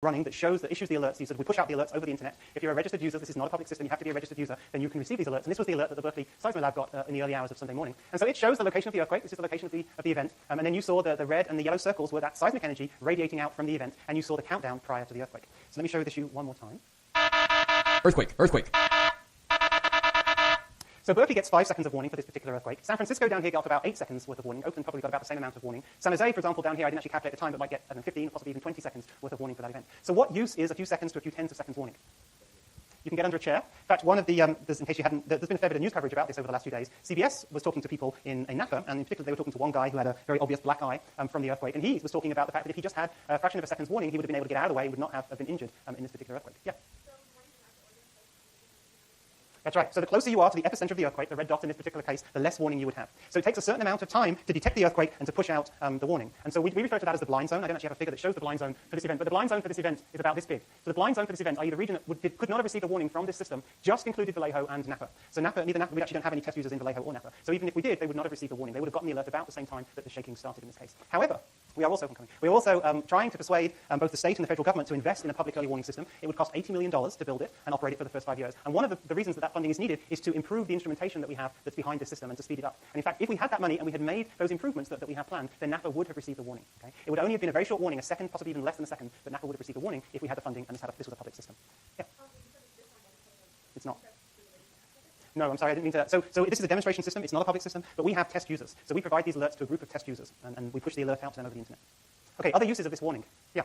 running that issues the alerts. We push out the alerts over the internet. If you're a registered user, this is not a public system, you have to be a registered user, then you can receive these alerts. And this was the alert that the Berkeley Seismo Lab got in the early hours of Sunday morning. And so it shows the location of the earthquake. This is the location of the event. And then you saw the red and the yellow circles were that seismic energy radiating out from the event, and you saw the countdown prior to the earthquake. So let me show this you one more time. Earthquake, earthquake. So Berkeley gets 5 seconds of warning for this particular earthquake. San Francisco down here got about 8 seconds worth of warning. Oakland probably got about the same amount of warning. San Jose, for example, down here, I didn't actually calculate the time, but might get 15, possibly even 20 seconds worth of warning for that event. So what use is a few seconds to a few tens of seconds warning? You can get under a chair. In fact, one of the, in case you hadn't, there's been a fair bit of news coverage about this over the last few days. CBS was talking to people in Napa, and in particular they were talking to one guy who had a very obvious black eye from the earthquake, and he was talking about the fact that if he just had a fraction of a second's warning, he would have been able to get out of the way and would not have been injured in this particular earthquake. Yeah. That's right. So the closer you are to the epicenter of the earthquake, the red dot in this particular case, the less warning you would have. So it takes a certain amount of time to detect the earthquake and to push out the warning. And so we refer to that as the blind zone. I don't actually have a figure that shows the blind zone for this event, but the blind zone for this event is about this big. So the blind zone for this event, i.e. the region that could not have received a warning from this system, just included Vallejo and Napa. So neither Napa, we actually don't have any test users in Vallejo or Napa. So even if we did, they would not have received a warning. They would have gotten the alert about the same time that the shaking started in this case. However, we are also trying to persuade both the state and the federal government to invest in a public early warning system. It would cost $80 million to build it and operate it for the first 5 years. And one of the reasons that funding is needed is to improve the instrumentation that we have that's behind this system and to speed it up. And in fact, if we had that money and we had made those improvements that we have planned, then Napa would have received a warning. Okay? It would only have been a very short warning, a second, possibly even less than a second, but Napa would have received a warning if we had the funding and this was a public system. Yeah. It's not. No, I'm sorry, I didn't mean to. So this is a demonstration system. It's not a public system, but we have test users. So we provide these alerts to a group of test users, and we push the alert out to them over the internet. Okay, other uses of this warning. Yeah.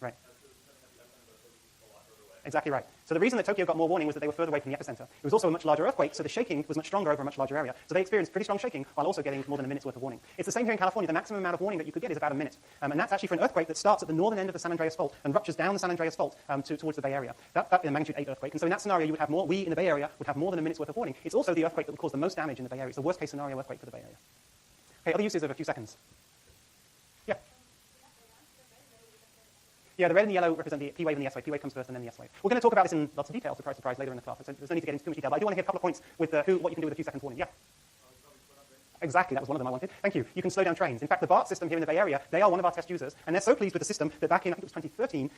Right. Exactly right. So the reason that Tokyo got more warning was that they were further away from the epicenter. It was also a much larger earthquake, so the shaking was much stronger over a much larger area. So they experienced pretty strong shaking while also getting more than a minute's worth of warning. It's the same here in California. The maximum amount of warning that you could get is about a minute. And that's actually for an earthquake that starts at the northern end of the San Andreas Fault and ruptures down the San Andreas Fault towards the Bay Area. That is a magnitude 8 earthquake. And so in that scenario, you would have more, we in the Bay Area would have more than a minute's worth of warning. It's also the earthquake that would cause the most damage in the Bay Area. It's the worst case scenario earthquake for the Bay Area. Okay, other uses of a few seconds. Yeah. Yeah, the red and the yellow represent the P wave and the S wave. P wave comes first and then the S wave. We're going to talk about this in lots of detail, surprise, surprise, later in the class. So there's no need to get into too much detail, but I do want to hit a couple of points with what you can do with a few seconds warning. Yeah. Exactly, that was one of them I wanted. Thank you. You can slow down trains. In fact, the BART system here in the Bay Area, they are one of our test users, and they're so pleased with the system that back in, I think it was 2013,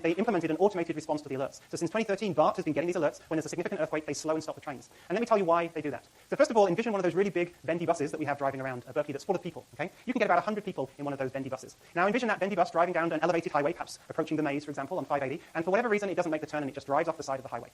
they implemented an automated response to the alerts. So since 2013, BART has been getting these alerts. When there's a significant earthquake, they slow and stop the trains. And let me tell you why they do that. So first of all, envision one of those really big bendy buses that we have driving around Berkeley that's full of people. Okay? You can get about 100 people in one of those bendy buses. Now envision that bendy bus driving down an elevated highway, perhaps approaching the maze, for example, on 580, and for whatever reason, it doesn't make the turn and it just drives off the side of the highway.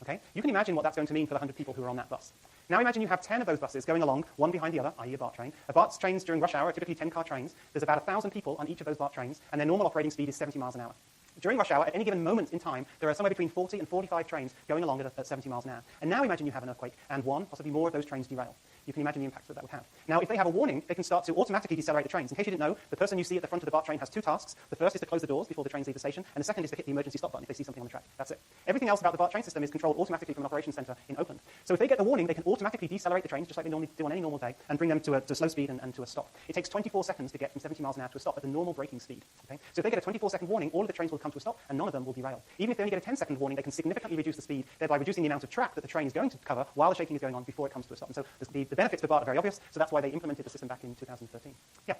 Okay? You can imagine what that's going to mean for the 100 people who are on that bus. Now imagine you have 10 of those buses going along, one behind the other, i.e. a BART train. A BART's trains during rush hour are typically 10-car trains. There's about 1,000 people on each of those BART trains, and their normal operating speed is 70 miles an hour. During rush hour, at any given moment in time, there are somewhere between 40 and 45 trains going along at 70 miles an hour. And now imagine you have an earthquake, and one, possibly more of those trains derail. You can imagine the impact that would have. Now, if they have a warning, they can start to automatically decelerate the trains. In case you didn't know, the person you see at the front of the BART train has two tasks. The first is to close the doors before the trains leave the station, and the second is to hit the emergency stop button if they see something on the track. That's it. Everything else about the BART train system is controlled automatically from an operations center in Oakland. So if they get the warning, they can automatically decelerate the trains, just like they normally do on any normal day, and bring them to a slow speed and to a stop. It takes 24 seconds to get from 70 miles an hour to a stop at the normal braking speed. Okay? So if they get a 24-second warning, all of the trains will come to a stop, and none of them will derail. Even if they only get a 10-second warning, they can significantly reduce the speed, thereby reducing the amount of track that the train is going to cover while the shaking is going on before it comes to a stop. And so the benefits for BART are very obvious, so that's why they implemented the system back in 2013. Yeah?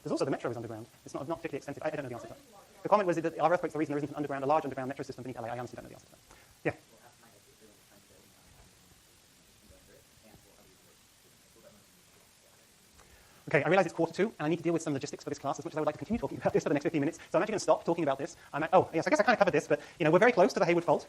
There's also the metro is underground. It's not particularly extensive. I don't know the answer to that. The comment was that our earthquake's the reason there isn't a large underground metro system beneath LA. I honestly don't know the answer to that. Yeah? Okay, I realize it's 1:45, and I need to deal with some logistics for this class as much as I would like to continue talking about this for the next 15 minutes. So I'm actually going to stop talking about this. Yes, I guess I kind of covered this, but we're very close to the Hayward Fault.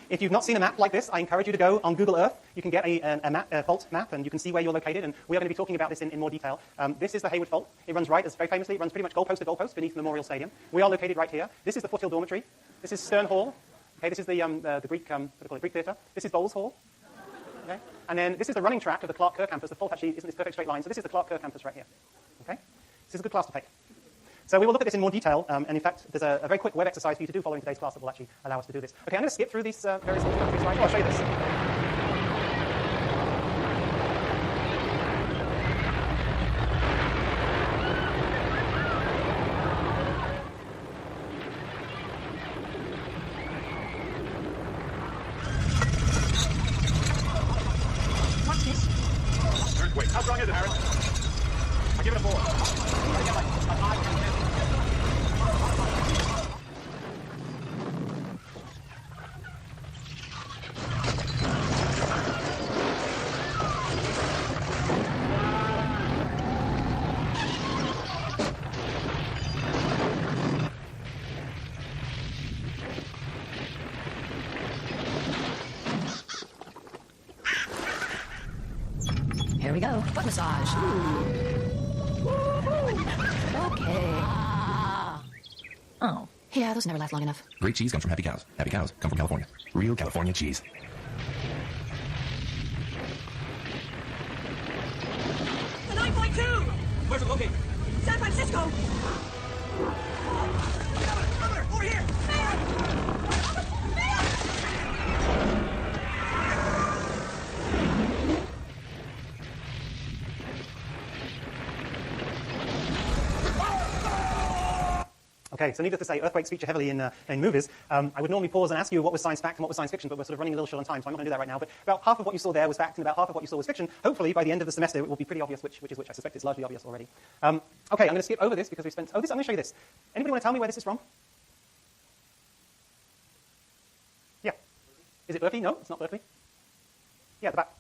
If you've not seen a map like this, I encourage you to go on Google Earth. You can get a fault map, and you can see where you're located, and we are going to be talking about this in more detail. This is the Hayward Fault. It runs right, as very famously, it runs pretty much goalpost to goalpost beneath Memorial Stadium. We are located right here. This is the Foothill Dormitory. This is Stern Hall. Okay, this is the Greek, Greek Theatre. This is Bowles Hall. Okay? And then this is the running track of the Clark Kerr campus. The fault actually isn't this perfect straight line, so this is the Clark Kerr campus right here. Okay? This is a good class to take. So we will look at this in more detail, and in fact, there's a very quick web exercise for you to do following today's class that will actually allow us to do this. Okay, I'm going to skip through these various introductory slides. I'll show you this. Watch this. earthquake. How strong is it, Aaron? I give it a 4. Here we go. Foot massage. Okay. Oh, yeah, those never last long enough. Great cheese comes from happy cows. Happy cows come from California. Real California cheese. The 9.2! Where's it located? San Francisco! Over here! Okay, so needless to say, earthquakes feature heavily in movies. I would normally pause and ask you what was science fact and what was science fiction, but we're sort of running a little short on time, so I'm not going to do that right now. But about half of what you saw there was fact, and about half of what you saw was fiction. Hopefully, by the end of the semester, it will be pretty obvious which is which. I suspect it's largely obvious already. Okay, I'm going to skip over this because we spent... Oh, this, I'm going to show you this. Anybody want to tell me where this is from? Yeah. Is it Berkeley? No, it's not Berkeley. Yeah, the back.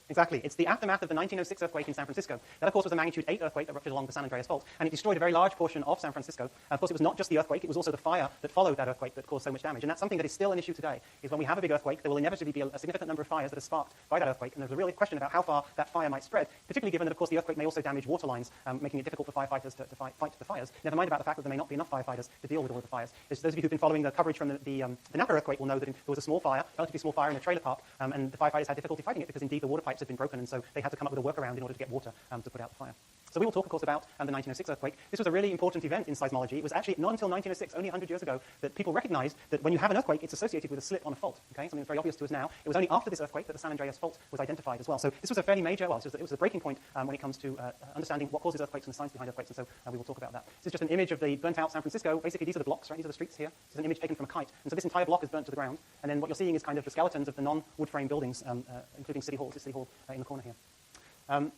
Exactly. It's the aftermath of the 1906 earthquake in San Francisco. That, of course, was a magnitude 8 earthquake that ruptured along the San Andreas Fault, and it destroyed a very large portion of San Francisco. Of course, it was not just the earthquake, it was also the fire that followed that earthquake that caused so much damage. And that's something that is still an issue today, is when we have a big earthquake, there will inevitably be a significant number of fires that are sparked by that earthquake, and there's a real question about how far that fire might spread, particularly given that, of course, the earthquake may also damage water lines, making it difficult for firefighters to fight the fires. Never mind about the fact that there may not be enough firefighters to deal with all of the fires. Those of you who've been following the coverage from the Napa earthquake will know that there was a small fire, relatively small fire in a trailer park, and the firefighters had difficulty fighting it because, indeed, the water pipes had been broken, and so they had to come up with a workaround in order to get water to put out the fire. So we will talk, of course, about the 1906 earthquake. This was a really important event in seismology. It was actually not until 1906, only 100 years ago, that people recognized that when you have an earthquake, it's associated with a slip on a fault. Okay, something that's very obvious to us now. It was only after this earthquake that the San Andreas Fault was identified as well. So this was a fairly major, well, it was a breaking point when it comes to understanding what causes earthquakes and the science behind earthquakes, and so we will talk about that. This is just an image of the burnt-out San Francisco. Basically, these are the blocks, right? These are the streets here. This is an image taken from a kite. And so this entire block is burnt to the ground. And then what you're seeing is kind of the skeletons of the non-wood frame buildings, including City Hall. This is City Hall in the corner here.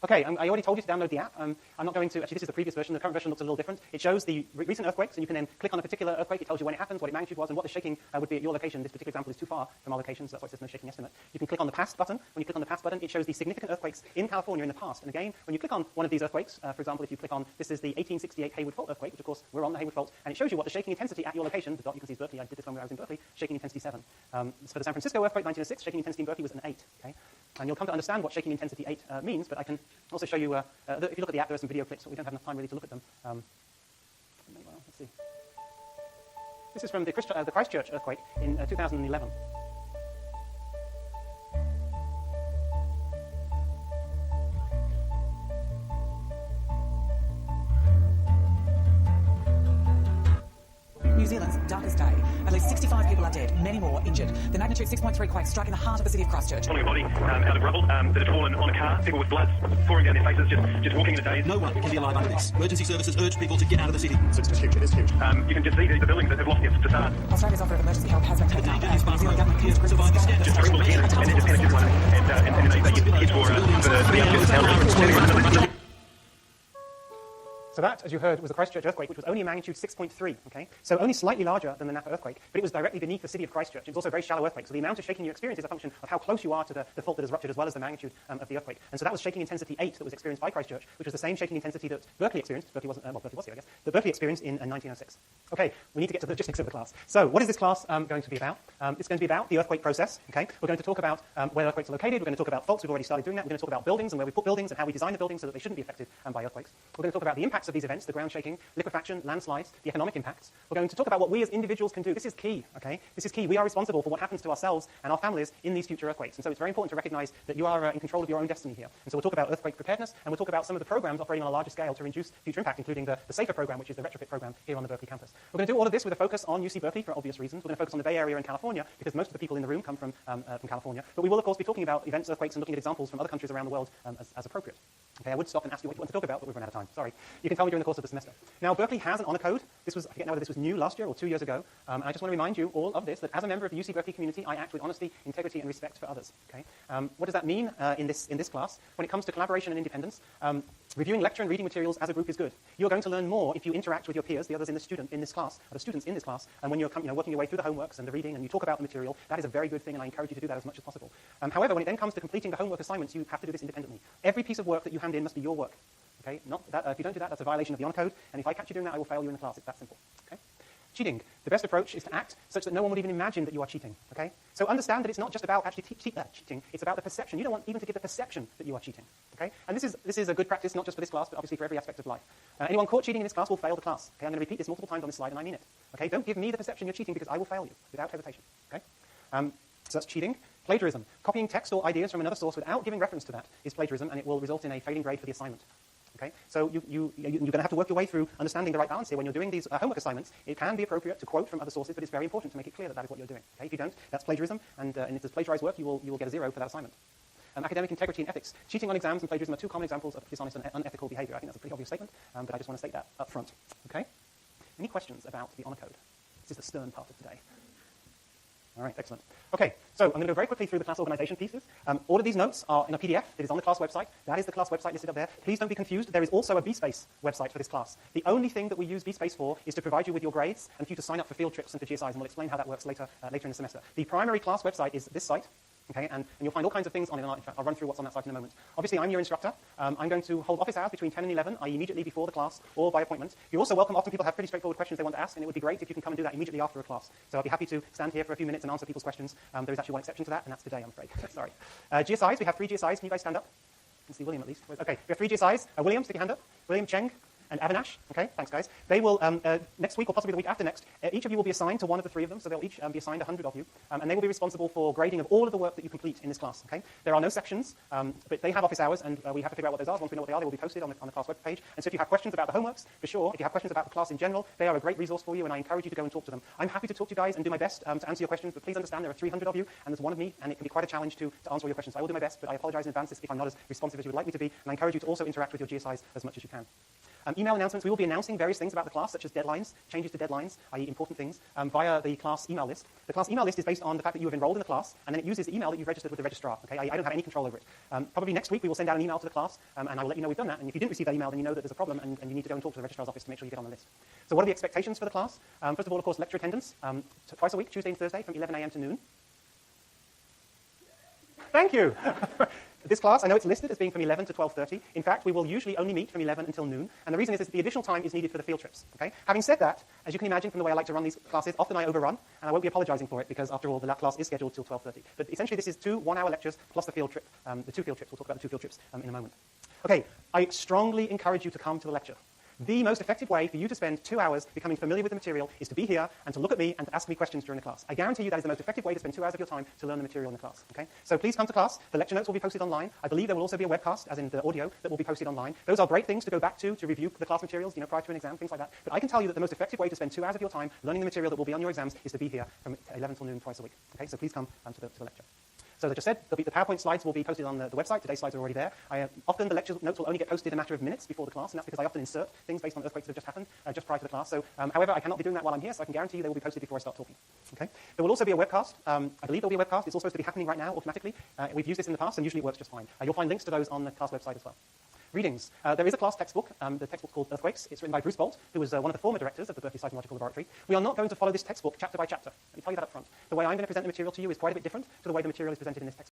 Okay, I already told you to download the app. I'm not going to, actually this is the previous version, the current version looks a little different. It shows the recent earthquakes, and you can then click on a particular earthquake. It tells you when it happens, what its magnitude was, and what the shaking would be at your location. This particular example is too far from our location, so that's why it says no shaking estimate. You can click on the past button. When you click on the past button, it shows the significant earthquakes in California in the past. And again, when you click on one of these earthquakes, for example, if you click on, this is the 1868 Hayward Fault earthquake, which of course we're on the Hayward Fault, and it shows you what the shaking intensity at your location, the dot you can see is Berkeley, I did this when I was in Berkeley, shaking intensity 7. For the San Francisco earthquake 1906, shaking intensity in Berkeley was an 8. Okay? And you'll come to understand what shaking intensity 8 means, but I can also show you, if you look at the app, there are some video clips, but we don't have enough time really to look at them. Let's see. This is from the Christchurch earthquake in 2011. New Zealand's darkest day. At least 65 people are dead, many more injured. The magnitude 6.3 quake struck in the heart of the city of Christchurch. Pulling a body out of rubble that had fallen on a car, people with blood pouring down their faces, just walking in the daze. No one can be alive under this. Emergency services urge people to get out of the city. So it's huge, it is huge. You can just see the buildings that have lost their facade. Australia's offer of emergency help has been taken up, and the New Zealand government continues to Survive the scandal. Just terrible panic, and then just panic everyone, and then they get the kids for the outskirts of town. So that, as you heard, was the Christchurch earthquake, which was only a magnitude 6.3, okay? So only slightly larger than the Napa earthquake, but it was directly beneath the city of Christchurch. It was also a very shallow earthquake, so the amount of shaking you experience is a function of how close you are to the fault that has ruptured, as well as the magnitude of the earthquake. And so that was shaking intensity 8 that was experienced by Christchurch, which was the same shaking intensity that Berkeley experienced. Berkeley wasn't, well, Berkeley was here, I guess. That Berkeley experienced in 1906. Okay, we need to get to the logistics of the class. So what is this class going to be about? It's going to be about the earthquake process, okay? We're going to talk about where earthquakes are located. We're going to talk about faults. We've already started doing that. We're going to talk about buildings and where we put buildings and how we design the buildings so that they shouldn't be affected by earthquakes. We're going to talk about the impacts of these events, the ground shaking, liquefaction, landslides, the economic impacts. We're going to talk about what we as individuals can do. This is key, okay? This is key. We are responsible for what happens to ourselves and our families in these future earthquakes. And so it's very important to recognize that you are in control of your own destiny here. And so we'll talk about earthquake preparedness, and we'll talk about some of the programs operating on a larger scale to reduce future impact, including the SAFER program, which is the retrofit program here on the Berkeley campus. We're going to do all of this with a focus on UC Berkeley for obvious reasons. We're going to focus on the Bay Area in California because most of the people in the room come from California. But we will, of course, be talking about events, earthquakes, and looking at examples from other countries around the world as appropriate. Okay, I would stop and ask you what you want to talk about, but we've run out of time. Sorry. You can tell me during the course of the semester. Now, Berkeley has an honor code. This was, I forget now whether this was new last year or 2 years ago. And I just want to remind you all of this, that as a member of the UC Berkeley community, I act with honesty, integrity, and respect for others. Okay? What does that mean in this class? When it comes to collaboration and independence, reviewing lecture and reading materials as a group is good. You're going to learn more if you interact with your peers, the others in this class, or the students in this class, and when you're working your way through the homeworks and the reading and you talk about the material, that is a very good thing, and I encourage you to do that as much as possible. However, when it then comes to completing the homework assignments, you have to do this independently. Every piece of work that you hand in must be your work. Okay? Not that, if you don't do that, that's a violation of the honor code, and if I catch you doing that, I will fail you in the class. It's that simple. Okay? Cheating. The best approach is to act such that no one would even imagine that you are cheating. Okay? So understand that it's not just about actually cheating, it's about the perception. You don't want even to give the perception that you are cheating. Okay? And this is a good practice, not just for this class, but obviously for every aspect of life. Anyone caught cheating in this class will fail the class. Okay? I'm going to repeat this multiple times on this slide, and I mean it. Okay? Don't give me the perception you're cheating, because I will fail you without hesitation. Okay? So that's cheating. Plagiarism. Copying text or ideas from another source without giving reference to that is plagiarism, and it will result in a failing grade for the assignment. Okay? So you're going to have to work your way through understanding the right balance here. When you're doing these homework assignments, it can be appropriate to quote from other sources, but it's very important to make it clear that that is what you're doing. Okay? If you don't, that's plagiarism, and if there's plagiarized work, you will get a 0 for that assignment. Academic integrity and ethics. Cheating on exams and plagiarism are two common examples of dishonest and unethical behavior. I think that's a pretty obvious statement, but I just want to state that up front. Okay? Any questions about the honor code? This is the stern part of today. All right, excellent. Okay, so I'm going to go very quickly through the class organization pieces. All of these notes are in a PDF that is on the class website. That is the class website listed up there. Please don't be confused. There is also a BSpace website for this class. The only thing that we use BSpace for is to provide you with your grades and for you to sign up for field trips and for GSIs, and we'll explain how that works later in the semester. The primary class website is this site. Okay, and you'll find all kinds of things on it. In fact, I'll run through what's on that site in a moment. Obviously, I'm your instructor. I'm going to hold office hours between 10 and 11, i.e. immediately before the class, or by appointment. You're also welcome. Often people have pretty straightforward questions they want to ask, and it would be great if you can come and do that immediately after a class. So I'll be happy to stand here for a few minutes and answer people's questions. There is actually one exception to that, and that's today, I'm afraid. Sorry. GSIs, we have 3 GSIs. Can you guys stand up? I can see William at least. Okay, we have 3 GSIs. William, stick your hand up. William, Cheng, and Avinash. Okay, thanks, guys. They will, next week or possibly the week after next, each of you will be assigned to one of the 3 of them, so they'll each be assigned 100 of you, and they will be responsible for grading of all of the work that you complete in this class. Okay? There are no sections, but they have office hours, and we have to figure out what those are. Once we know what they are, they will be posted on the class web page. And so if you have questions about the homeworks, for sure, if you have questions about the class in general, they are a great resource for you, and I encourage you to go and talk to them. I'm happy to talk to you guys and do my best to answer your questions, but please understand there are 300 of you, and there's one of me, and it can be quite a challenge to answer all your questions. So I will do my best, but I apologize in advance if I'm not as responsive as you would like me to be, and I encourage you to also interact with your GSIs as much as you can. Email announcements. We will be announcing various things about the class, such as deadlines, changes to deadlines, i.e. important things, via the class email list. The class email list is based on the fact that you have enrolled in the class, and then it uses the email that you've registered with the registrar. Okay? I don't have any control over it. Probably next week we will send out an email to the class, and I will let you know we've done that. And if you didn't receive that email, then you know that there's a problem, and you need to go and talk to the registrar's office to make sure you get on the list. So what are the expectations for the class? First of all, of course, lecture attendance. Twice a week, Tuesday and Thursday, from 11 a.m. to noon. Thank you. This class, I know it's listed as being from 11 to 12:30. In fact, we will usually only meet from 11 until noon, and the reason is that the additional time is needed for the field trips. Okay? Having said that, as you can imagine from the way I like to run these classes, often I overrun, and I won't be apologizing for it because, after all, the class is scheduled till 12:30. But essentially, this is 2 one-hour lectures plus the field trip, the 2 field trips. We'll talk about the 2 field trips in a moment. Okay, I strongly encourage you to come to the lecture. The most effective way for you to spend 2 hours becoming familiar with the material is to be here and to look at me and to ask me questions during the class. I guarantee you that is the most effective way to spend 2 hours of your time to learn the material in the class. Okay? So please come to class. The lecture notes will be posted online. I believe there will also be a webcast, as in the audio, that will be posted online. Those are great things to go back to review the class materials, prior to an exam, things like that. But I can tell you that the most effective way to spend 2 hours of your time learning the material that will be on your exams is to be here from 11 till noon twice a week. Okay? So please come to the lecture. So as I just said, the PowerPoint slides will be posted on the website. Today's slides are already there. Often the lecture notes will only get posted a matter of minutes before the class, and that's because I often insert things based on earthquakes that have just happened just prior to the class. So, however, I cannot be doing that while I'm here, so I can guarantee you they will be posted before I start talking. Okay? There will also be a webcast. I believe there will be a webcast. It's all supposed to be happening right now automatically. We've used this in the past, and usually it works just fine. You'll find links to those on the class website as well. Readings. There is a class textbook. The textbook's called Earthquakes. It's written by Bruce Bolt, who was one of the former directors of the Berkeley Seismological Laboratory. We are not going to follow this textbook chapter by chapter. Let me tell you that up front. The way I'm going to present the material to you is quite a bit different to the way the material is presented in this textbook.